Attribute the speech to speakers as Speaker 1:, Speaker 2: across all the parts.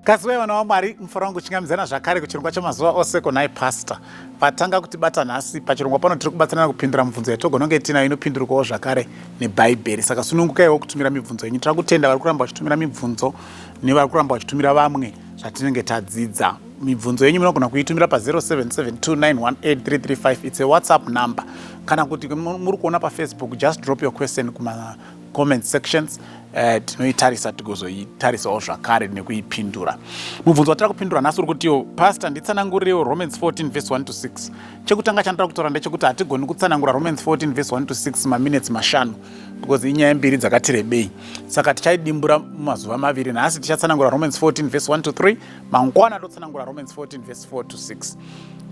Speaker 1: Kasi vana vaMwari mufaro wangu chingamizana zvakare kuchirongwa chamazuva ose kunhai pastor. Vatanga kutibata nhasi pachirongwa pano tiri kubatsirana kupindura mibvunzo yatogona kunge tinayo inopindurwawo zvakare nebhaibheri. Saka sunungukaiwo kutumira mibvunzo yenyu. Tiri kutenda vari kuramba vachitumira mibvunzo nevari kuramba vachitumira vamwe zvatinenge tadzidza. Mibvunzo yenyu munogona kuitumira pa0772918335. It's a WhatsApp number. Kana kuti muri kuona paFacebook, just drop your question kuma comment sections. Tinoitarisa tigozoitarisawo zvakare nekuipindura. Mubvunzo watira kupindura nhasi uri kutiwo, Pastor nditsanangurireiwo Romans 14 verse 1 to 6. Chekutanga chandira kutora ndechekuti hatigoni kutsanangura Romans 14 verse 1 to 6 maminutes mashanu because inyaya mbiri dzakati rebei. Saka tichaidimbura mumazuva maviri. Nhasi tichatsanangura Romans 14 verse 1 to 3, mangwana totsanangura Romans 14 verse 4 to 6.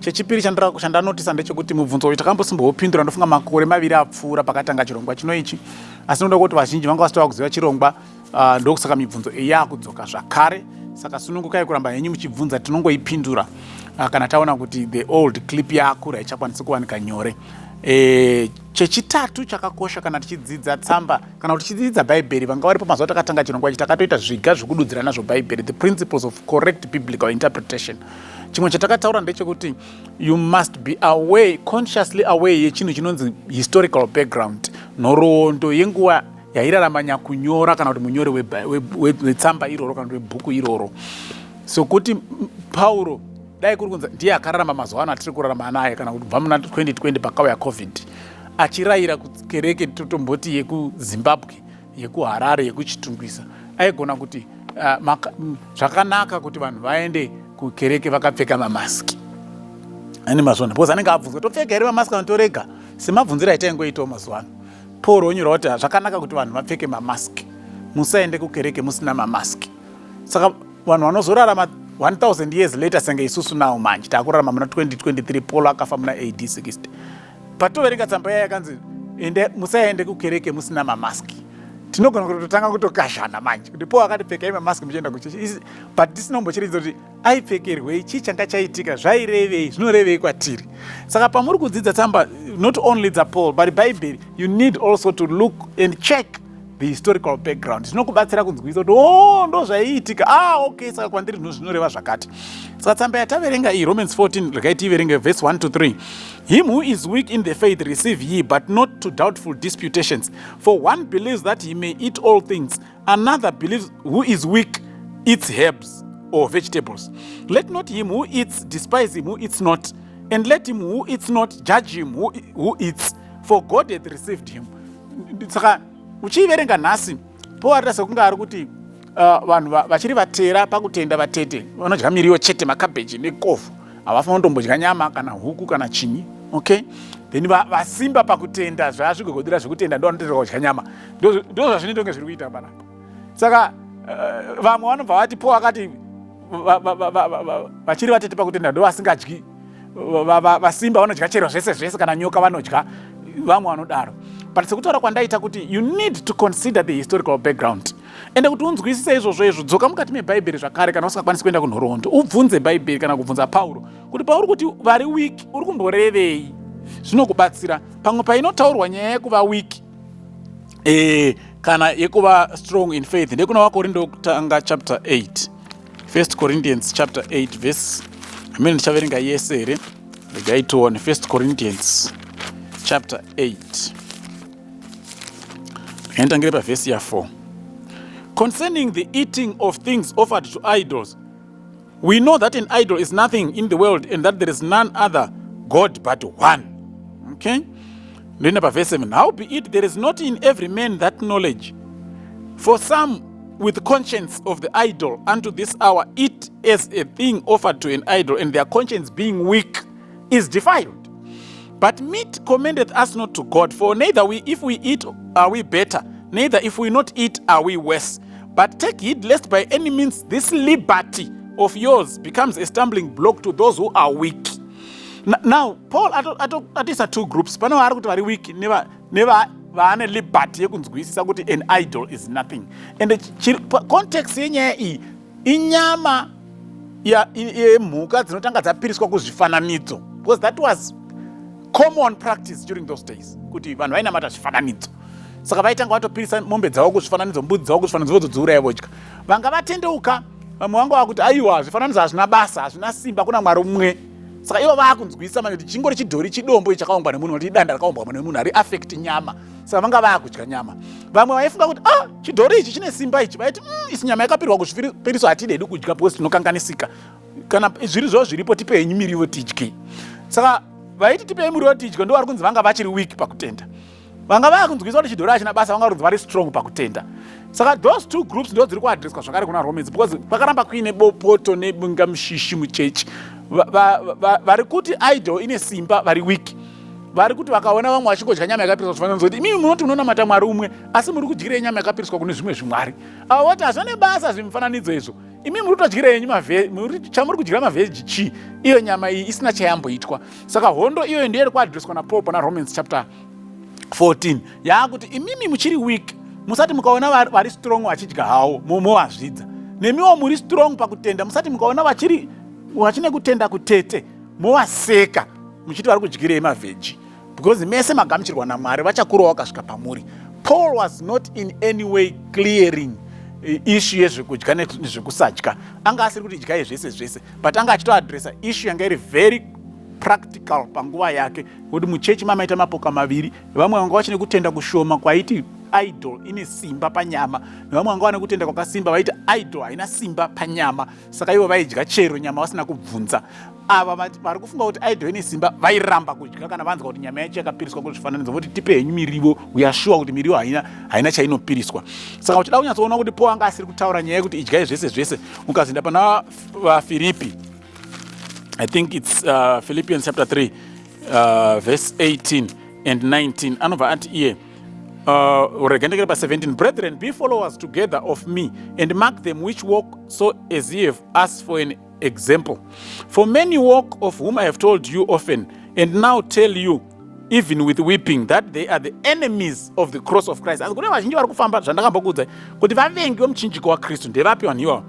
Speaker 1: Chechipiri chandanotisa ndechekuti mubvunzo uyu takambosimboupindura ndofunga makore maviri apfuura pakatanga chirongwa chino ichi. Asi noda kuti vazhinji vanga vasitova kuziva chirongwa, ndokusaka mibvunzo iyi yakudzoka zvakare. Saka sunungukai kuramba henyu muchibvunza, tinongoipindura kana taona kuti the old clip yakura haichakwanisi kuwanika nyore. Chechitatu chakakosha kana tichidzidza tsamba kana kuti tichidzidza bhaibheri, vanga varipo mazuva takatanga chirongwa ichi takatoita zviga zvekududzira nazvo bhaibheri, the principles of correct biblical interpretation. Chimwe chatakataura ndechekuti you must be aware, consciously aware yechinhu chinonzi historical background, nhoroondo yenguva yairarama nyakunyora kana kuti munyori wetsamba iroro kana kuti webhuku iroro. So kuti Pauro dai kuri kunzi ndiye akararama mazuva ano atiri kurarama naye kana kuti kubva muna 2020 pakauya COVID, achirayira kukereke totomboti yekuZimbabwe, yekuHarare, yekuChitungwisa, aigona kuti zvakanaka kuti vanhu vaende kukereke vakapfeka mamaski. Ani mazvona because anenge abvunzwa topfeka here mamaski kana torega, semabvunzira aitaingoitawo mazuva ano. Paul onyora kuti zvakanaka kuti vanhu vapfeke mamaski, musaende kukereke musina mamaski. Saka vanhu vanozorarama 1000 years later senge isusu nawo manje takurarama muna 2023, Paul akafa muna AD 60. Patoverenga tsamba yaya yakanzi musaende kukereke musina mamaski, tinogona kutotanga kutokashana manje kuti Paul akati pfekai mamaski muchienda kuchechi, but tisinambochiridza kuti aipfekerwei, chii changa chaitika, zvairevei, zvinorevei kwatiri. Saka pamuri kudzidza tsamba, not only dzaPaul but Bible, you need also to look and check the historical background. Zvinokubatsira kunzwisa kuti ndo zvaiitika, okay, saka kwandiri zvinoreva zvakati. Saka tsamba yataverenga iyi Romans 14 regai tiverenge verse 1 to 3. Him who is weak in the faith receive ye, but not to doubtful disputations. For one believes that he may eat all things, another believes who is weak eats herbs or vegetables. Let not him who eats despise him who eats not, and let him who eats not judge him who eats, for God hath received him. Saka uchiverenga nhasi Paul arasa kunga ari kuti vanhu vachiri vatera pakutenda vatete vanodya miriwo chete, makabheji nekovhu, havafaniri kutombodya nyama kana huku kana chinyi. Okay, then vasimba pakutenda zvazvigogodira zvekutenda ndo vanoteerwa kudya nyama, ndo zvazvinoitonge zviri kuita panapa. Saka vamwe vanobva vati Paul akati vachiri vatete pakutenda ndo vasingadyi, vasimba vanodya chero zvese zvese, kana nyoka vanodya, vamwe vanodaro. But sekutaura kwandaita kuti you need to consider the historical background. Ende kuti unzwisise izvozvo dzoka mukati mebhaibheri zvakare kana usingakwanisi kuenda kunhoroondo, ubvunze bhaibheri kana kubvunza Pauro kuti Pauro kuti vari weak uri kumborevei. Zvinokubatsira pamwe painotaurwa nyaya yekuva weak kana yekuva strong in faith. Ndekuna vaKorindo kutanga chapter 8, 1 Corinthians chapter 8 verse, amene ndichaverenga yese here, regai tione 1 Corinthians chapter 8. Entangire pa verse ya 4. Concerning the eating of things offered to idols, we know that an idol is nothing in the world and that there is none other God but one. Okay? Then pa verse 7. Howbeit there is not in every man that knowledge. For some with conscience of the idol unto this hour eat as a thing offered to an idol, and their conscience being weak is defiled. But meat commendeth us not to God, for neither if we eat are we better, neither if we not eat are we worse. But take heed lest by any means this liberty of yours becomes a stumbling block to those who are weak. Now, Paul atisa two groups. Pano vari kuti vari weak, never vaane liberty yekunzwisisa kuti an idol is nothing. And the context yenyaya iyi inyama yemhuka dzinotanga dzapiriswa kuzvifananidzo, because that was common practice during those days, kuti vanhu vainamata zvifananidzo. Saka vaitanga vatopirisa mombe dzavo kuzvifananidzo, mbudzi dzavo kuzvifananidzo, vozodziuraya vodya. Vanga vatendeuka vamwe vangu vakuti aiwa zvifananidzo hazvina basa, hazvina simba, kuna Mwari umwe. Saka ivo vakunzwisa manje kuti chingori chidhori chidombo chakaumbwa nemunhu, kuti danda rakaumbwa nemunhu hari affect nyama, saka vanga vakudya nyama. Vamwe vaifunga kuti chidhori ichi chine simba ichi, vaiti isi nyama yakapirwa kuzvipiriso hatidedi kudya because tinokanganisika, kana zviri zvo zviripo tipei miriwo tidye. Saka vaiti tipei miriwo tidye ndo vari kunzi vanga vachiri weak pakutenda. Vanga vakunzwisa kuti chidhori hachina basa, vanga kunzi vari strong pakutenda. Saka those two groups ndo dziri kuadreswa zvakare kuna Romans, because pakaramba kuine bopoto nebunga mushishi muchechi. Vari kuti idol ine simba vari weak, vari kuti vakaona vamwe vachingodya nyama yakapiriswa zvifananidzo kuti imimi munoti munonamata Mwari umwe asi muri kudyirei nyama yakapiriswa kune zvimwe zvimwari. Avo voti hazvine basa zvimufananidzo izvo, imimi muri kutodyirei chamuri kudyira mavheji chi, iyo nyama iyi isina chayamboitwa. Saka hondo iyoyo ndiyo iri kuadreswa naPaul pana Romans chapter 14 yaakuti imimi muchiri weak, musati mukaona vari strong vachidya havo movazvidza, nemiwo muri strong pakutenda, musati mukaona vachine kutenda kutete movaseka muchiti vari kudyirei mavheji, because mese magamuchirwa naMwari vachakurawo vakasvika pamuri. Paul was not in any way clearing issue yezvekudya nezvekusadya, anga asiri kuti dyai zvese zvese, but anga achitoadresa issue yanga iri very practical panguva yake, kuti muchechi mamaita mapoka maviri, vamwe vanga vachine kutenda kushoma kwaiti idol ine simba panyama, nevamwe vanga vane kutenda kwakasimba vaiti idol haina simba panyama, saka ivo vaidya chero nyama vasina kubvunza. Ava vari kufunga kuti idol ine simba vairamba kudya kana vanzwa kuti nyama yacho yakapiriswa kuzvifananidzo, voti tipei miriwo, we are sure kuti miriwo haina chainopiriswa. Saka uchida kunyatsoona kuti Paul anga asiri kutaura nyaya yekuti idyai zvese zvese. Ukazoenda pana vaFiripi, I think it's Philippians chapter 3 verse 18 and 19, anobva ati iye regendekere pa 17, brethren, be followers together of me, and mark them which walk so as ye have us for an example. For many walk, of whom I have told you often, and now tell you, even with weeping, that they are the enemies of the cross of Christ. Kune vazhinji vari kufamba zvandakambokudza kuti vavengi vemuchinjiko waKristu ndevapi vanhu ivavo?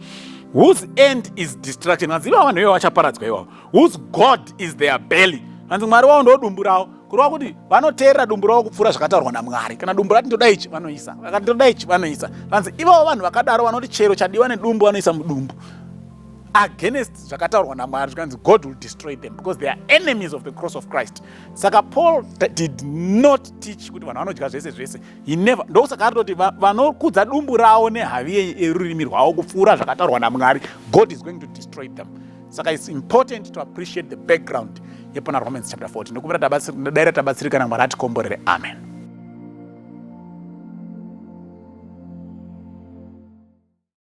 Speaker 1: Whose end is destruction. Vanziva vanhu ivavo vachaparadzwa ivavo. Whose God is their belly. Vanzi Mwari wavo ndo dumbu ravo, kureva kuti vanoteerera dumbu ravo kupfuura zvakataurwa naMwari. Kana dumbu rati ndoda ichi vanoisa, vakati ndoda ichi vanoisa. Vanzi ivavo vanhu vakadaro vanoti chero chadiwa nedumbu vanoisa mudumbu, against zvakataurwa naMwari, zvikanzi God will destroy them because they are enemies of the cross of Christ. Saka Paul did not teach kuti vanhu vanodya zvese zvese. He never. Ndosaka arikutoti vanokudza dumbu ravo nehavi yerurimi rwavo kupfuura zvakataurwa naMwari, God is going to destroy them. Saka it's important to appreciate the background yepana Romans chapter 14. Ndokubira tabatsirika naMwari atikomborere. Amen.